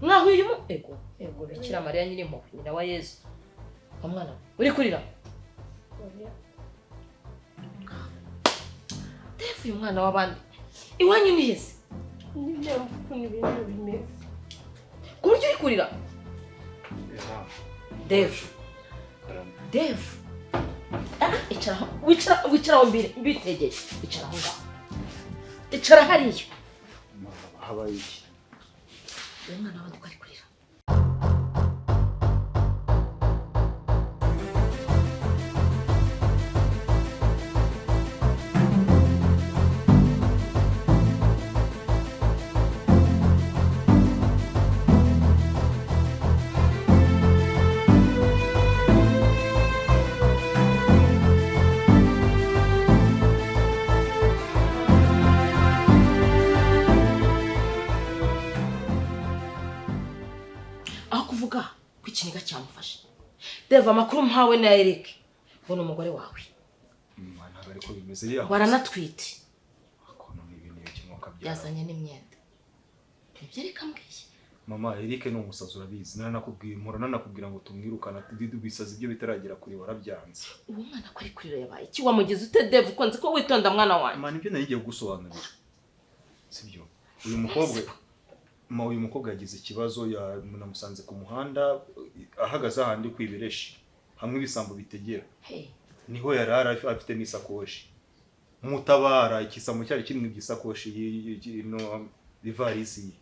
Mwaho uyu ego Bikira Mariya nyiri impuhwe nyina wa Yesu. Kamwana uri kurira? Dave uyu mwana w'abandi. Iwanyu ni hese? Nyine mvuga ibintu bimeze. Kurya uri kurira? Dave. Wicara aho mbitegeye. Icara aho ngaho. Icara hariya. Habaye iki? Uyu mwana w'abandi ko ari kurira. Ikiniga cyamufashe. Deva makuru mpawe na Eric. Bona umugore wawe. Mwana ariko bimeze yaho. Waranatwite. Akono n'ibintu y'ikimoka bya. Yazanye n'imyenda. Nibyo Eric ambwiye. Mama Eric ni umusazi urabizi. Nanakubwira ngo tumwirukana bisaza ibyo bitaragera kuri warabyanze. Uwo mwana ko ari kurira yabaye. Iki wamugize ute Deva uko nzi ko witonda mwana wanjye. Mwana ibyo narigiye gusobanurira. Sibyo. Uyu mukobwa yagize ikibazo namusanze ku muhanda ahagaze ahandi kwibereshi hamwe ibisambo bitegera. Niho yarara afite n'isakoshi. Mutabara ikisambo cyari kimwe gisakoshi no ivarisi.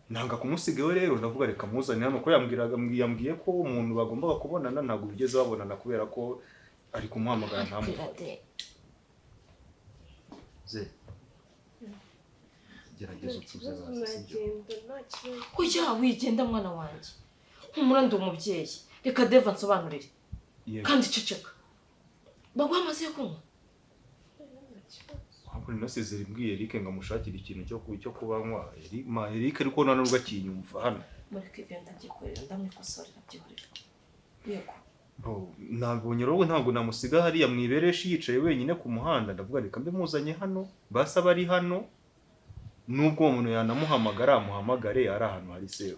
Nanga kumusigayo rero ndavuga reka muzane hano ko yambwiye ko umuntu bagombaga kubonana ntago bigeze babonana kubera ko ari kumuhamagara ntamufate. Ze gerageza utuze Oya wigenda mwana wanjye. Humuranda umubyeyi. Reka Deva nsobanurire. Kandi ceceka. Bagwa amaze kunywa. Hakuri nasezera imbwiye Eric ngo amushakire ikintu cyo kubanywa. Eric ariko nanubwo akinyumva hano. Muri kigenda gikorera ndamwikosorera byihorera. Yego. Nabonye rogo ntabwo namusiga hari yamwibereshi yicaye wenyine ku muhanda ndavuga reka mbe muzanye hano. Basa bari hano. Nubwo umuntu yanamuhamagara amuhamagare ari ahantu hari safe.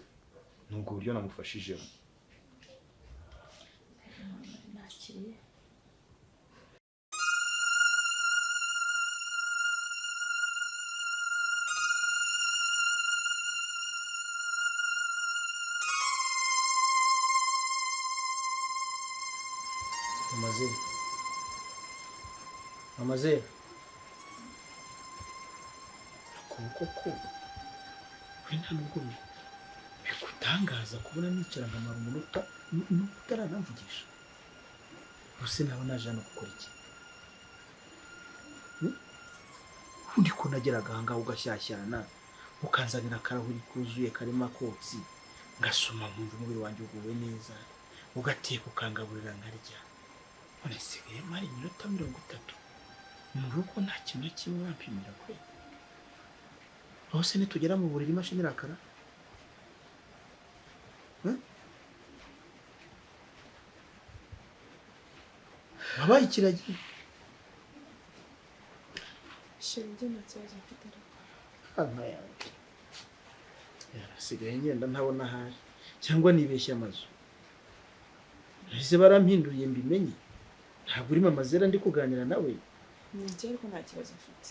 Nubwo buryo namufashije. Amaze koko wenda nubwo bikutangaza kubona nicara nkamara umunota utaranamvugisha. Bose nawe naje hano gukora iki? Undi ko nageraga ahangaha ugashyashyana ukanzanira akarahuri kuzuye karimo akotsi ngasoma nkumva umubiri wanjye uguwe neza ugateka ukangaburira nkarya. None sigaye mari iminota 30 mu rugo nta kintu kimwe wampimira kwe. Aho se nitugera mu buriri imashini irakara? Wabaye ikiragi? Shenge natsaje mfite. Amaya. Yarasigaye ngenda ntabona hari cyangwa nibeshya amazu. Ese barampinduriye mbimenye. Ntabwo uri mama Zera ndi kuganira nawe. Nje ariko nta kibazo mfite.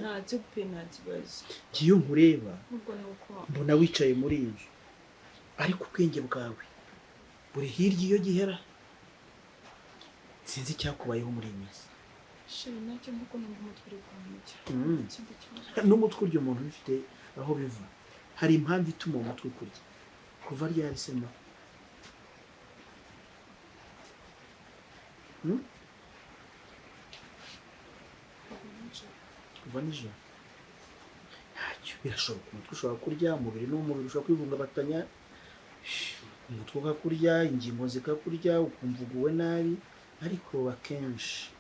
Nta cyo pe nta kibazo. Kiyo nkureba. Ubwo nuko mbona wicaye muri inzu. Ariko ubwenge bwawe buri hirya iyo gihera. Sinzi cyakubayeho muri imisi. Sheri nacyo mbuko numva umutwe uri kwamujya. N'umutwe uryo umuntu ufite aho biva. Hari impamvu ituma umutwe kurya. Kuva ryari sema. Kuva nijoro. Ntacyo birashoboka umutwe ushobora kurya, umubiri n'umubiri ushobora kwivungabatanya. Umutwe ukakurya, ingingo zikakurya, ukumva uguwe nabi, ariko akenshi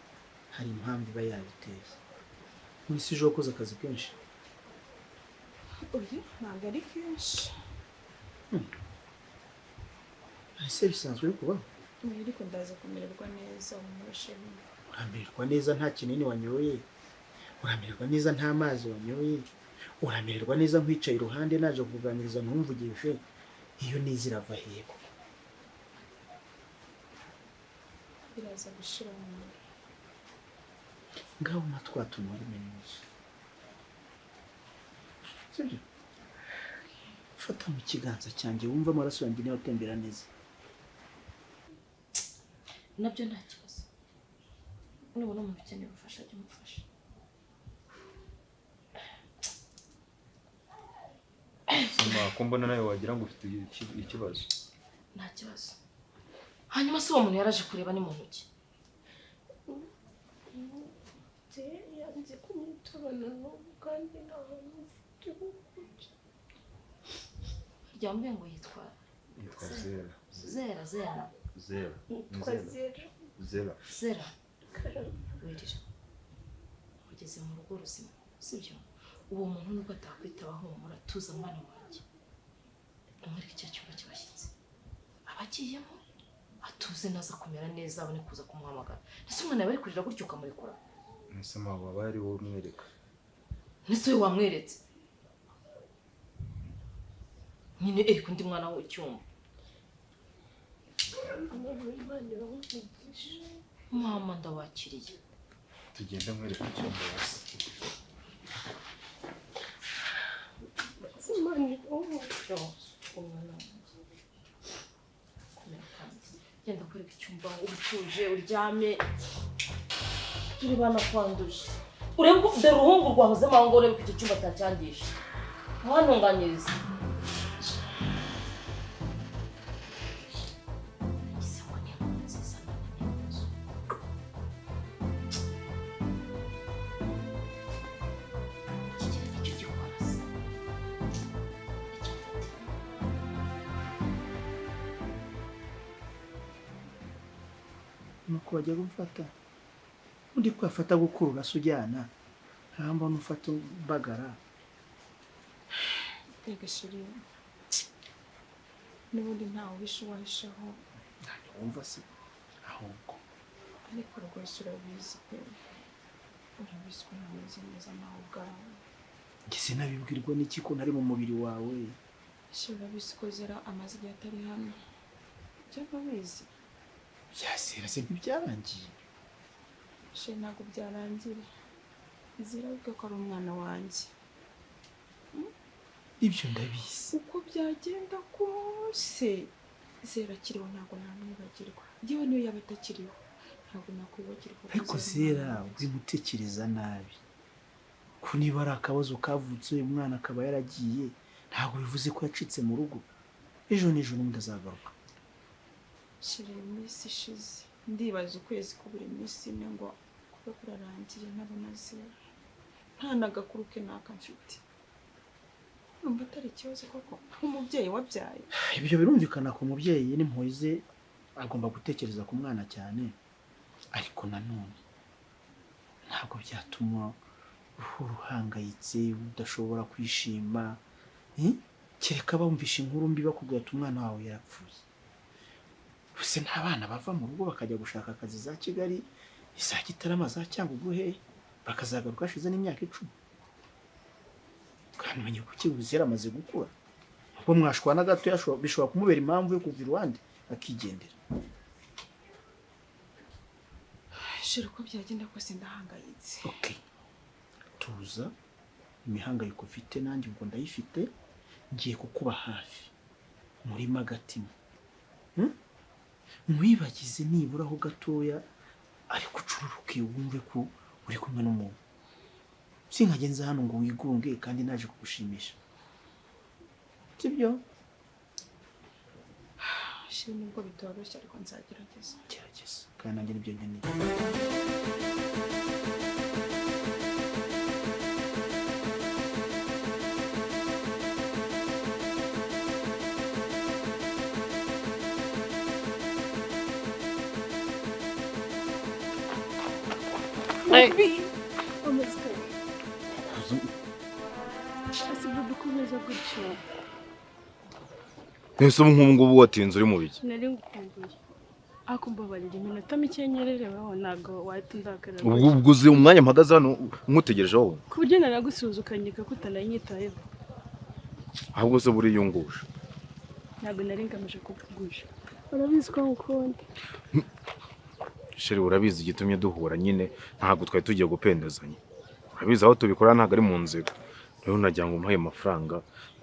hari impamvu iba yabiteye. Muri si ejo wakoze akazi kenshi? Oya, ntabwo ari kenshi. Ese bisanzwe kubaho? Ariko ndaza kumererwa neza umurashemi. Uramererwa neza nta kinini wanyoye? Uramererwa neza nta mazi wanyoye? uramererwa neza nkwicaye iruhande naje kukuganiriza ntumvugishe iyo niza irava hego biraza gushira mu ngaho natwatuma rumenyesha sibyo fata mu kiganza cyanjye wumva amaraso yanjye niyo atembera neza nabyo nta kibazo nubona umuntu ukeneye ubufasha jya umufasha sima ko mbona nawe wagira ngo ufite ikibazo nta kibazo hanyuma se uwo muntu yaraje kureba ni muntu ki yanze kumwitabana n'ubu kandi nta hantu ufite kukuja ryambaye ngo yitwa Zera yitwa Zera wirira ugeze mu rugo ruzima sibyo uwo muntu nubwo atakwitaba humura tuza mwana wanjye muri icyo cyumba cy'abashyitsi abagiyemo atuze naza kumera neza abone kuza kumuhamagara ndetse umwana yawe ari kurira gutyo ukamurekura ese mama waba ari wowe umwereka ndetse we wamweretse nyine eriko undi mwana w'icyumba mama ndawakiriye tugende mwereka icyumba hasi genda kwereka icyumba utuje uryame turi bana kwanduje urebe ko ufite uruhungu rwahozemo aho ngaho urebe ko icyo cyumba atacyangisha ntuhantunganyirize nuko bajya gufata undi kwafata gukurura se ujyana ntamba n'ufata bagara Ega shiri n'ubundi ntawe uhisha uwahishaho wumva se ahubwo ariko rwose urabizi pe urabizi ko ntameze neza nawe ubwawe njye sinabibwirwa n'iki ko ntari mu mubiri wawe shiri urabizi ko Zera amaze igihe atari hano cyangwa bizi byasera se ntibyarangiye shiri ntabwo byarangira Zera avuga ko ari umwana wanjye ibyo ndabizi uko byagenda kose Zera akiriho ntabwo namwibagirwa yewe niyo yaba atakiriho ntabwo nakwibagirwa ariko Zera wimutekereza nabi ko niba ari akabazo kavutse uyu mwana akaba yaragiye ntabwo bivuze ko yacitse mu rugo ejo n'ejo n'undi azagaruka shiri iminsi ishize ndibaza ukwezi ko buri minsi imwe ngo kuba kurarangiye ntabona Zera nta n'agakuru ke naka mfite numva atari ikibazo koko nk'umubyeyi wabyaye ibyo birumvikana ku mubyeyi n'impuhwe ze agomba gutekereza ku mwana cyane ariko nanone ntabwo byatuma uhora uhangayitse udashobora kwishima kereka bumvisha inkuru mbi bakubwira ati umwana wawe yarapfuye gusa nta bana bava mu rugo bakajya gushaka akazi za Kigali za Gitarama za Cyangugu he bakazagaruka hashize n'imyaka 10 kandi umenye ko Zera amaze gukura ubwo mwashwana gato bishobora kumubera impamvu yo kuva iruhande akigendera shiri uko byagenda kose ndahangayitse okay tuza imihangayiko ufite nanjye ubwo ndayifite ngiye kukuba hafi muri magatima mwibagize nibura aho gatoya ariko ucururuke wumve ko uri kumwe n'umuntu sinkagenza hano ngo wigunge kandi naje kugushimisha sibyo shiri nubwo bitoroshye ariko nzagerageza gerageza kandi nanjye nibyo nkeneye Nese ubu ngubu watinze uri mu biki? Nari ngukumbuye. akumbabarira iminota mike nyerereweho ntabwo wahita undakara ubwo uzi umwanya mpagaze hano nkutegereje wowe ku buryo naragusuhuza ukanyika ko utananyitayeho ahubwo se buriyungusha ntabwo nari ngamije kukugusha urabizi ko ngukunda sheri urabizi igitumye duhura nyine ntabwo twari tugiye gupendezanya urabizi aho tubikora ntabwo ari mu nzira rero nagira ngo umuhaye amafaranga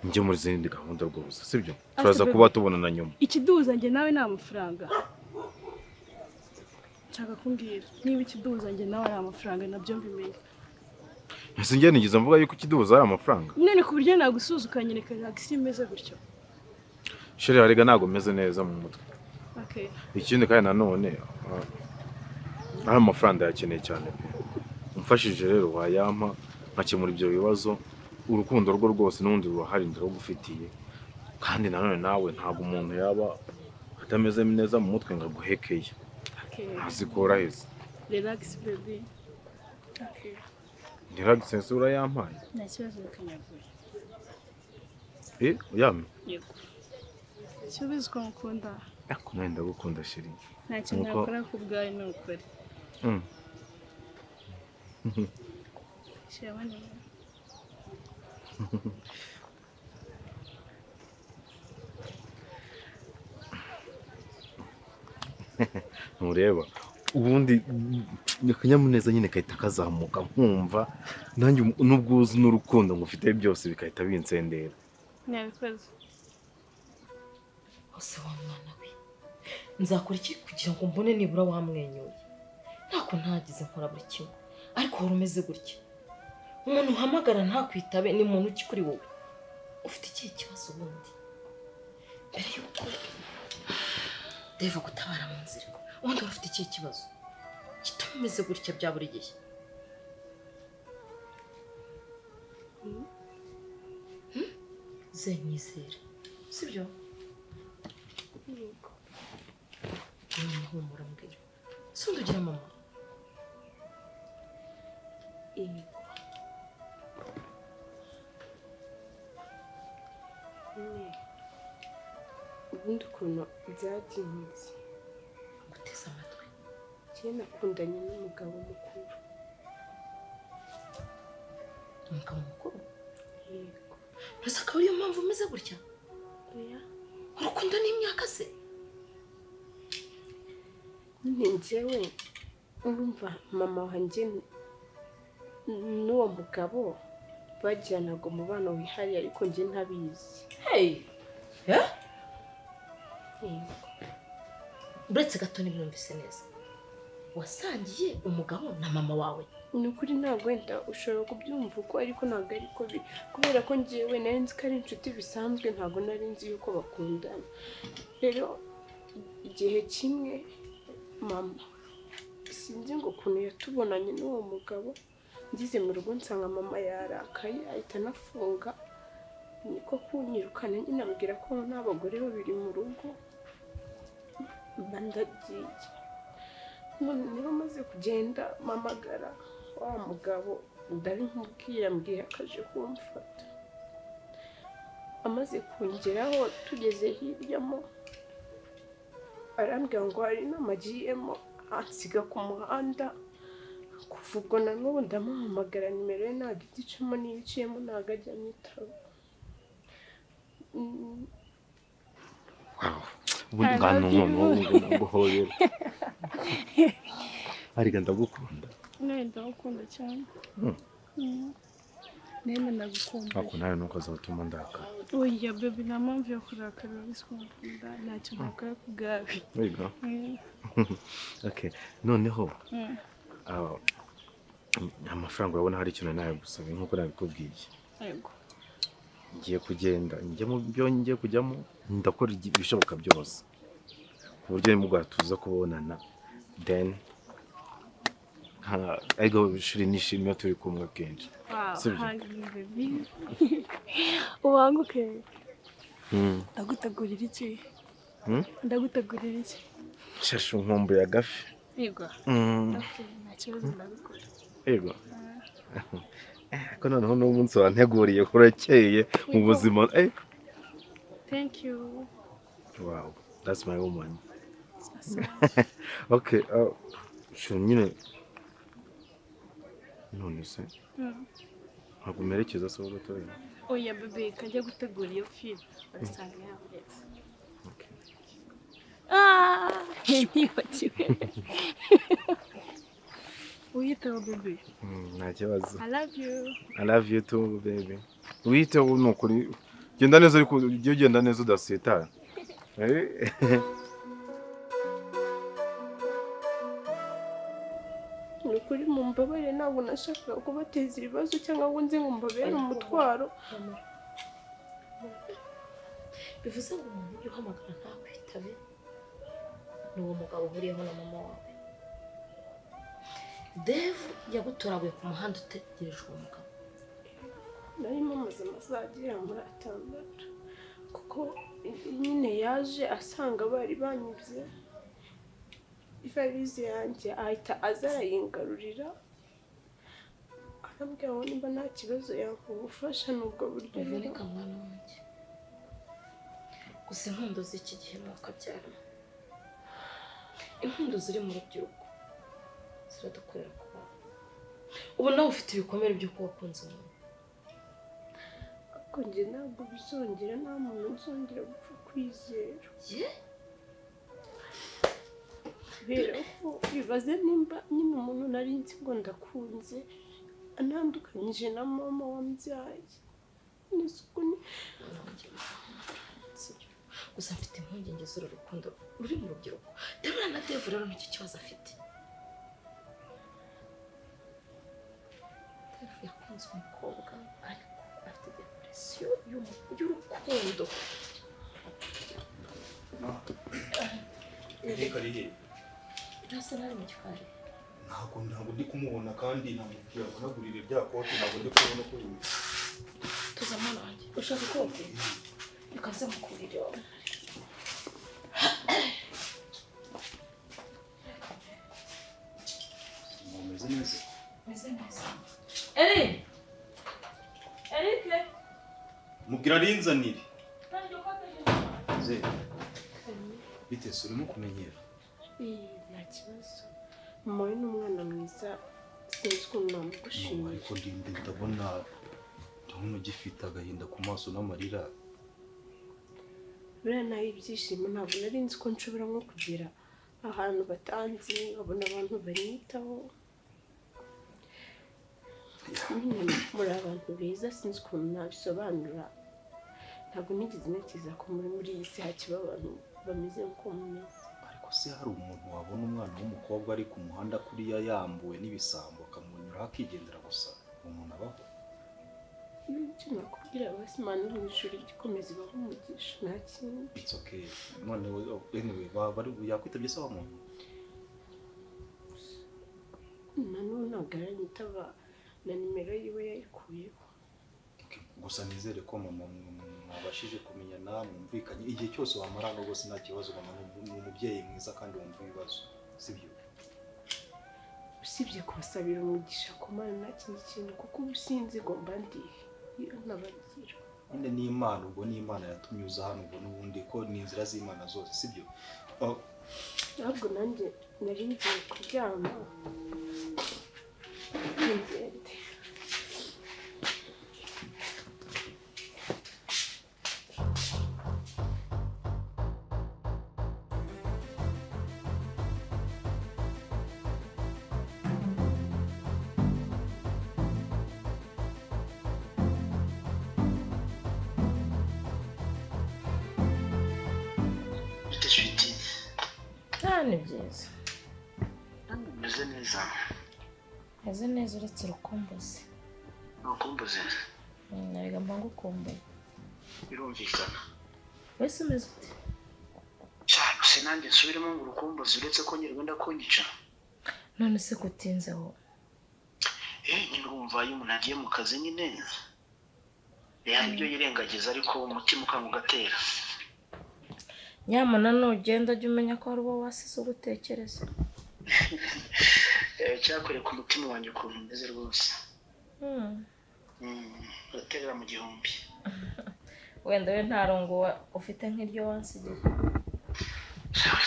njye muri zindi gahunda rwose sibyo turaza kuba tubonana nyuma ikiduhuza njye nawe nta mafaranga nshaka kumbwira niba ikiduhuza njye nawe ari amafaranga nabyo mbimenye ese njye nigeze mvuga yuko ikiduhuza ari amafaranga none ku buryo nagusuhuza ukanyereka reaction imeze gutyo sheri harega ntabwo meze neza mu mutwe okay ikindi kandi nanone ari amafaranga yakeneye cyane pe umfashije rero wayampa nkakemura ibyo bibazo urukundo rwo rwose n'undi rurahari ndarugufitiye kandi nanone nawe ntabwo umuntu yaba atameze neza mu mutwe ngo aguhekeye azikora heza relax baby okay relax sense urayampaye nta kibazo bikanyaguye uyame yego kibazo ko ngukunda ako nawe ndagukunda sheri nta kintu nakora ku bwawe ni ukuri Shabana. ntureba ubundi akanyamuneza nyine kahita kazamuka nkumva nanjye n'ubwuzu n'urukundo ngufite byose bikahita binsendera Nabikoze ose wa mwana we nzakora iki kugira ngo mbone nibura wamwenyuye ntako ntagize nkora buri kimwe ariko wari umeze gutya umuntu uhamagara ntakwitabe ni muntu ki kuri wowe ufite ikihe kibazo ubundi mbere yuko Deva gutabara mu nzira ubundi wari ufite ikihe kibazo gituma umeze gutya bya buri gihe zenyizera sibyo humura mbwira sundi ugira mama ubundi ukuntu byagenze guteza amatwi njye nakundanye n'umugabo mukuru umugabo mukuru yego mbese akaba ariyo mpamvu umeze gutya oya urukundo n'imyaka se nyine njyewe urumva mama wanjye n'uwo mugabo bagiranaga umubano wihariye ariko njye ntabizi hey yego uretse gato nimwumvise neza wasangiye umugabo na mama wawe ni ukuri ntabwo wenda ushobora kubyumva uko ariko ntabwo ariko biri kubera ko njyewe nari nzi ko ari inshuti bisanzwe ntabwo nari nzi yuko bakundana rero igihe kimwe mama sinzi ngo ukuntu yatubonanye n'uwo mugabo ngize mu rugo nsanga mama yarakaye ahita anafunga niko kunyirukana nyine ambwira ko nta bagore babiri mu rugo mba ndagiye none niba amaze kugenda mpamagara wa mugabo ndabimubwira mbwira akaje kumfata amaze kungeraho tugeze hiryamo arambwira ngo hari inama agiyemo ansiga ku muhanda kuva ubwo na n'ubu ndamuhamagara nimero ye ntabwo igicamo niyo iciyemo ntabwo ajya amwitaba ubundi nkantu nkono naguhoye ariko ndagukunda nawe ndagukunda cyane nene ndagukunda ako nawe nuko azatuma ndakara oya baby nta mpamvu yo kurakara urabizi ko ngukunda ntacyo nakora ku bwawe wiga okay noneho amafaranga urabona hari ikintu nawe gusaba nk'uko nabikubwiye yego ngiye kugenda njye mu byo ngiye kujyamo ndakora ibishoboka byose ku buryo nimugwa tuza kubonana then ariko shiri nishimye turi kumwe kenshi baby ubanguke ndagutegurira iki ndagutegurira iki shashu nkombo ya gafi yego nta kibazo ndabikora yego ko noneho n'umunsi wanteguriye kurakeye mu buzima thank you wow that's my woman Okay, shira nyine none se ntabwo umerekeza se gatoya. Oya bebe kajya gutegura iyo filime urasanga yamuretse. Ntibagiwe. Uyiteho bebe. Nta kibazo. I love you. I love you too baby. Uyiteho nukuri genda neza ariko ujye ugenda neza udasitara. Ni ukuri mu mbabare ntabwo nashakaga kubateza ibibazo cyangwa ngo nze ngo mbabere umutwaro. bivuze ngo umuntu ujya uhamagara ntakwitabe ni uwo mugabo uhuriyeho na mama wawe. Dave yagutoraguye ku muhanda utegereje uwo mugabo. Nari mumaze amasaha agera muri 6 kuko nyine yaje asanga bari banyibye ivalise yanjye ahita aza arayingarurira arambwira ngo nimba nta kibazo yakugufasha n'ubwo buryo Veronica mwana wanjye, gusa inkundo z'iki gihe mwakabyara, inkundo ziri mu rubyiruko ziradukorera ku bantu. Ubu nawe ufite ibikomere byo kuba wakunze umuntu. ariko njye ntabwo bizongera, nta muntu uzongera gupfa kwizera. Kubera ko bibaze nimba nyine umuntu nari nzi ngo ndakunze anandukanyije na mama wambyaye. N'isuku ni gusa mfite impungenge z'uru rukundo ruri mu rubyiruko. Ndabona na Dave rero nicyo kibazo afite. Dave yakunze umukobwa ariko afite depression y'urukundo. Erika ari he? Nasa nari mu gikari. Ntabwo ndi kumubona kandi namubwira ngo nagurire rya kote, ntabwo ndi kubona ko yumva. Tuza mwana wanjye, ushaka kote? Ikaze mukurire wawe. Meze neza. Meze neza. Eric! Mubwira arinzanire. Ze. Bite urimo kumenyera? nta kibazo. Mama we ni umwana mwiza, sinzi ukuntu namugushimira. Ariko ndabona ugifite agahinda ku maso n'amarira. Buriya naho ibyishimo ntabwo nari nzi ko nshobora nko kugera ahantu batanzi nkabona abantu banyitaho. Nyine muri abantu beza, sinzi ukuntu nabisobanura. Ntabwo nigeze ntekereza ko muri iyi si hakiba abantu bameze nk'uko mumeze. Ariko se hari umuntu wabona umwana w'umukobwa ari ku muhanda kuriya yambuwe n'ibisambo akamunyuraho akigendera gusa? Umuntu abaho? Icyo nakubwira basi Imana iri mu ijuru ikomeza ibaha umugisha, nta kindi. It's okay. None anyway, yakwitabye se wa muntu? Nanone ntabwo aranyitaba na nimero yiwe yayikuyeho. Gusa nizere ko mama mwabashije kumenyana, mwumvikanye. Igihe cyose wamarana rwose nta kibazo, mama ni umubyeyi mwiza kandi wumva ibibazo, sibyo? Usibye kubasabira umugisha ku Mana nta kindi kintu, kuko ubu sinzi ngo mba ndihe iyo nabagira. Nyine ni Imana, ubwo ni Imana yatumye uza hano, ubwo n'ubundi ko ni inzira z'Imana zose, sibyo? Ntabwo nanjye nari ngiye kuryama ngende. Ni byiza. Meze neza. Meze neza uretse urukumbuzi. Urukumbuzi? Nariga mba ngukumbuye. Birumvikana. Wese umeze ute? Se nanjye nsubiremo ngo urukumbuzi uretse ko nyirwenda kunyica. None se kutinzeho? Nyine urumva iyo umuntu agiye mu kazi nyine hari ibyo yirengagiza ariko umutima ukanga ugatera. Nyamara nugenda jya umenya ko hari uwo wasize ugutekereza. Cyakore ku mutima wanjye ukuntu umeze rwose. Uraterera mu gihumbi. Wenda we nta rungu ufite nk'iryo wansigiye.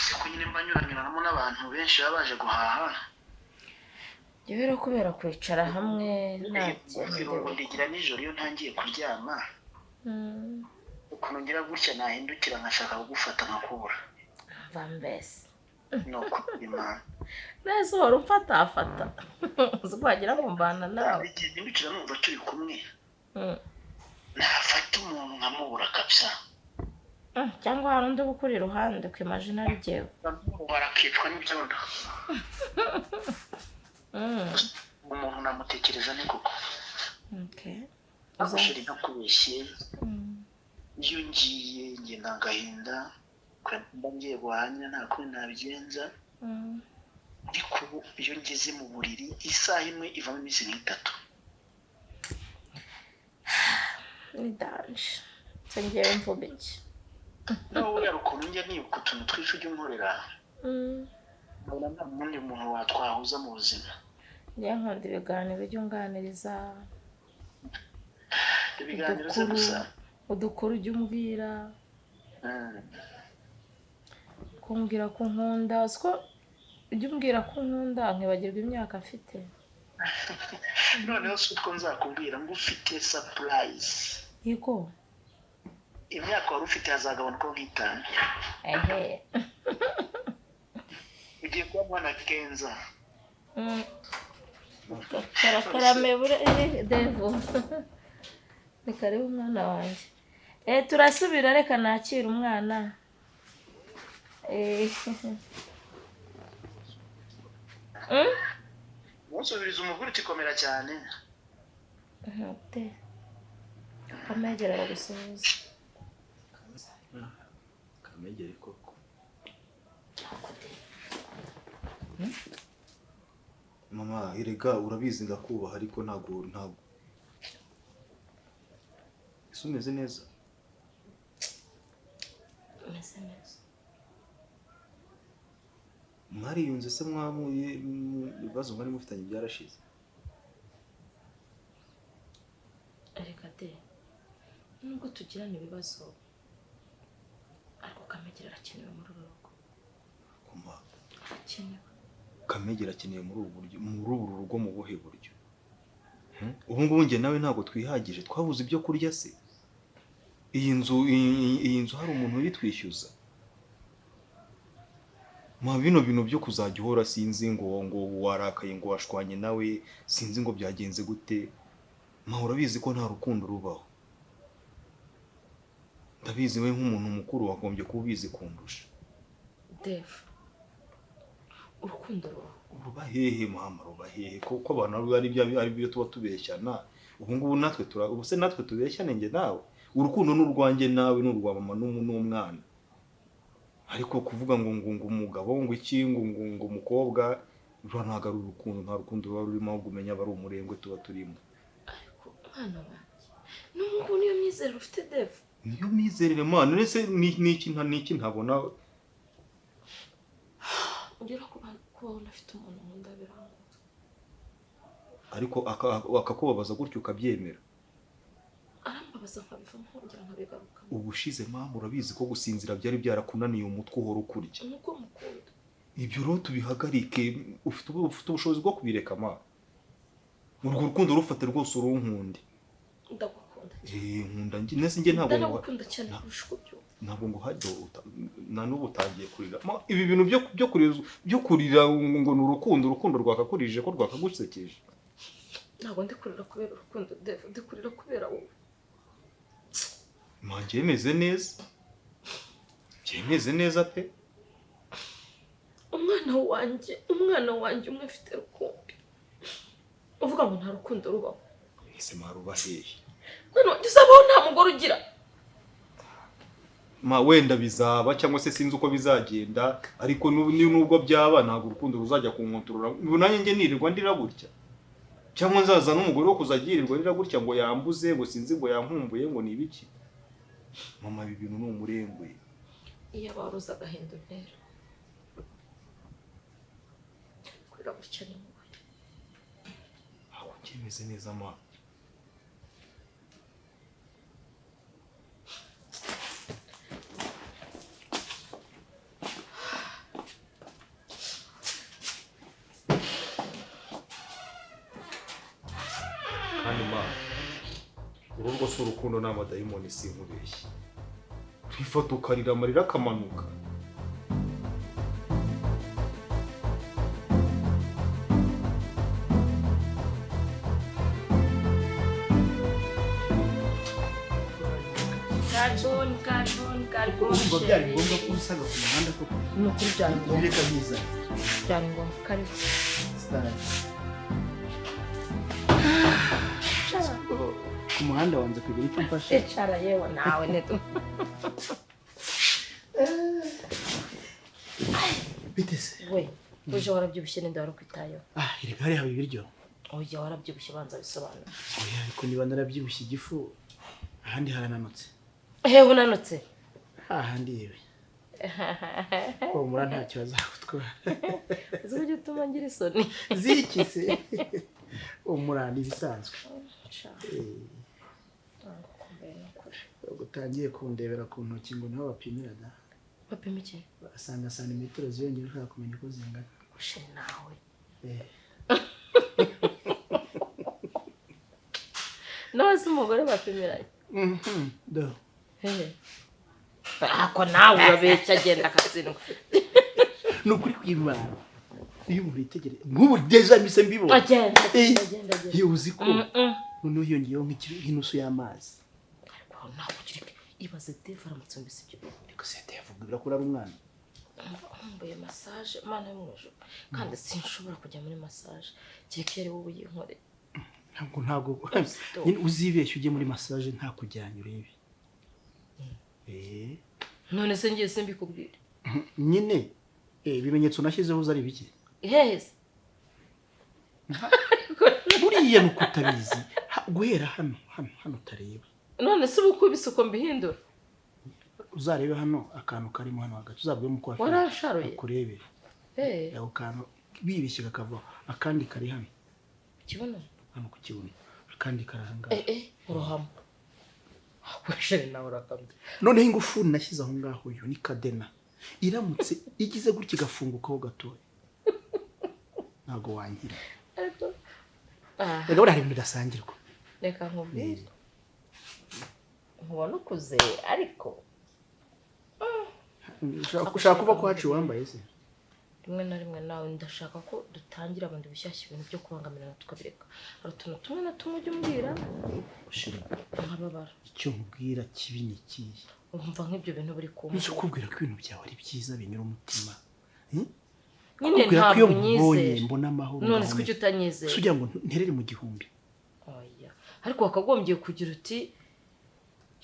Se ko nyine mba nyuranyuranamo n'abantu benshi baba baje guhaha. Yewe rero kubera kwicara hamwe nta Irungu ndigira nijoro iyo ntangiye kuryama. Ukuntu ngira gutya nahindukira nkashaka kugufata nkakubura. mva mbese No kubimana. neza uhora umfatafata uzi ko wagira ngo mbana nawe. Igihe hindukira numva turi kumwe. Nafata umuntu nkamubura kabisa. Cyangwa hari undi ukuri iruhande ku imaginary jewe. Barakicwa n'ibyondo. Umuntu namutekereza ni koko. Okay. Agushiri nakubeshye. Iyo ngiye ngenda ngahinda kwenda ngiye guhanya nta kuri nabigenza. Ariko iyo ngeze mu buriri isaha imwe ivamo iminsi nk'itatu. Ni danje. Ngewe mvuga iki? Nawe yarukuntu njya nibuka utuntu twinshi ujya unkorera. Mbona nta n'undi muntu watwahuza mu buzima. Njye nkunda ibiganiro ujya unganiriza. Ibiganiro se gusa. Udukuru ujya umbwira. Kumbwira ko nkunda. Siko ujya umbwira ko nkunda nkibagirwa imyaka mfite. Noneho si utwo nzakubwira ngo ufite surprise. Yego. Imyaka wari ufite hazagabanuka nk'itanu. Ehe. Ugiye kuba mwana Kenza. Karakarame bure devo. Ni karibu umwana wanjye. Turasubira reka nakira umwana. Musubiriza umugore utikomera cyane. Nte. Kamegera bagusuhuza. Kamegere koko. Mama erega urabizi ndakubaha ariko ntago ese umeze neza? Umeze neza. Mwariyunze se mwamuye ibibazo mwari mufitanye byarashize? Reka de. Nubwo tugirana ibibazo ariko Kamegera arakenewe muri uru rugo. Kumva. Arakenewe. Kamegera akeneye muri uru rugo mu buhe buryo? Ubu ngubu njye nawe ntago twihagije twabuze ibyo kurya se. Iyi nzu hari umuntu uyitwishyuza. Ma bino bintu byo kuzajya uhora sinzi ngo warakaye ngo washwanye nawe sinzi ngo byagenze gute. Ma urabizi ko nta rukundo rubaho. Ndabizi we nk'umuntu mukuru wagombye kubizi kundusha. Dave. Urukundo ruba hehe mama ruba hehe ko abantu ari byo tuba tubeshyana. Ubu ngubu natwe tubeshyane nge nawe. Urukundo n'urwanjye nawe n'urwa mama n'umwana. Ariko kuvuga ngo umugabo ngo iki ngo umukobwa rura ntago ari urukundo, nta rukundo ruba rurimo ahubwo umenya bari umurengwe tuba turimo. Ariko mwana wanjye n'ubu niyo myizerere ufite Dave. Niyo myizerere mwana uretse n'iki ntabona. Ugera ko unafite umuntu nkunda biranga. Ariko akakubabaza gutyo ukabyemera. Arambabaza nkabivamo nkongera nkabigaruka. Ubushize mama urabizi ko gusinzira byari byarakunaniye umutwe uhora ukurya. Nuko mukunda. Ibyo rero tubihagarike ufite ubushobozi bwo kubireka mama. Urwo rukundo rufate rwose urunkunde. Ndagukunda. Nkunda nese nge ntabwo ndagukunda cyane kurusha byo. Ntabwo ngo hajye na n'ubu utangiye kurira. Ibi bintu byo kurira ngo ni urukundo rwakakurije ko rwakagusekeje. Ntabwo ndi kurira kubera urukundo Dave, ndi kurira kubera wowe. Manje yemeze neza. Byemeze neza pe. Umwana wanjye umwe afite rukundo. Uvuga ngo nta rukundo rubaho. Ese maruba hehe? None uzabaho nta mugore ugira. Ma wenda bizaba cyangwa se sinzi uko bizagenda ariko nubwo byaba ntabwo urukundo ruzajya kunkontorora. Ubunanye nge nirirwa ndira gutya. Cyangwa nzaza n'umugore wo kuzagirirwa ndira gutya ngo yambuze ngo sinzi ngo yankumbuye ngo ni ibiki. Mama ibi bintu ni umurengwe. Iyo baruza agahendo ntera. Kurira gutya ni mubi. Aho kimeze neza ma. mwana uru rwo si urukundo ni amadayimoni sinkubeshye twifata ukarira amarira akamanuka urumva byari ngombwa ko usaga ku muhanda koko ni ukuri byari ngombwa bireka biza byari ngombwa karibu ku muhanda wanze kugira icyo mfasha icara yewe nawe neto bite se we uje warabyibushye ninde wari ukwitayeho erega hari haba ibiryo oya warabyibushye banza bisobanura oya ariko niba narabyibushye igifu ahandi harananutse hewe unanutse hahandi yewe ko mura ntacyo azagutwara uzi ujye utuma ngira isoni ziki se umura ni bisanzwe gutangiye kundebera ku ntoki ngo niho bapimira da bapima iki basanga santimetero ziyongera ushaka kumenya uko zingana ushe nawe nawe si umugore bapimiranye do hehe ako nawe urabeshya agenda akatsindwa ni ukuri kw'Imana iyo umuntu yitegereye nk'ubu deja mise mbibona agenda iyo uzi ko noneho hiyongeyeho nk'inusu y'amazi ariko nawe ukirike ibaze Dave aramutse mbese ibyo ariko se yavuga birakura ari umwana mbaye massage mana yo mwijuru kandi sinshobora kujya muri massage kireke yari wowe yinkore ntabwo nyine uzibeshye ujye muri massage nta kujyanye urebe none se ngiye simbikubwire nyine ibimenyetso nashyizeho uzari biki heze buriya nuko utabizi guhera hano utareba none se ubukubise uko mbihindura uzarebe hano akantu karimo hano hagati uzabwe mu kwafi warasharuye akurebere ako kantu bibishye kakava akandi kari hano kibono hano ku kibuno akandi karahanga uruhamo weshere nawe urakamye noneho ingufuri nashyize aho ngaho yo ni kadena iramutse igize gutya igafungukaho gatoya ntago wangira reka buriya hari ibintu bidasangirwa reka nkubwire nkubona ukuze ariko ushaka kuba ko haciye wambaye se rimwe na rimwe nawe ndashaka ko dutangira bundi bushyashya ibintu byo kubangamirana tukabireka hari utuntu tumwe na tumwe ujya umbwira nkababara icyo nkubwira kibi ni ikihe umva nk'ibyo bintu buri kumwe uzi kubwira ko ibintu byawe ari byiza binyura umutima nyine ntabwo nyizera mbona amahoro none se kuki utanyizera ugira ngo nterere mu gihumbi oya ariko wakagombye kugira uti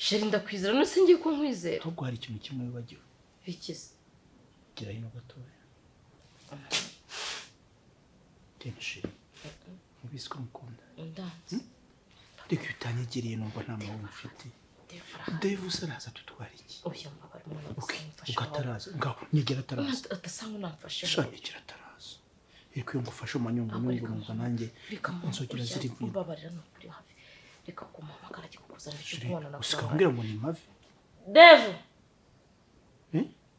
sheri ndakwizera none se ngiye ko nkwizera ahubwo hari ikintu kimwe wibagiwe ikize gira hino gatoya tenshi mubizi ko mukunda ndanze ariko iyo utanyegereye numva nta mahoro ufite Dave usaraza tutwara iki oya mbabara umuntu agusanga ugataraza ngaho nyegera ataraza atasanga unamfashe shani nyegera ataraza ariko iyo ngufashe umanyungu numva nanjye inzogera ziri mvuye mbabarira no kuri hafi reka kumuhamagara kikukuzanira cyo kubona na usika kumbwira ngo ni mavi Dave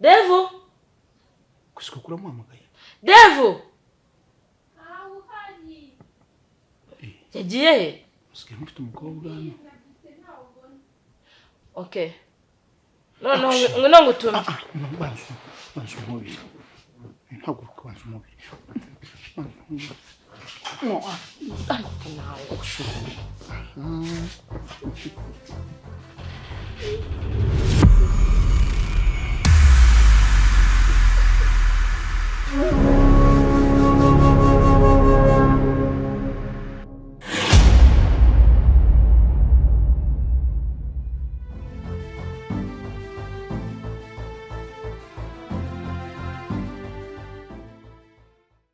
Dave kusika kuramuhamagaye Dave yagiye he usika mfite umukobwa hano okay no ngutumye banzu umubiri ntabwo banzu umubiri nawe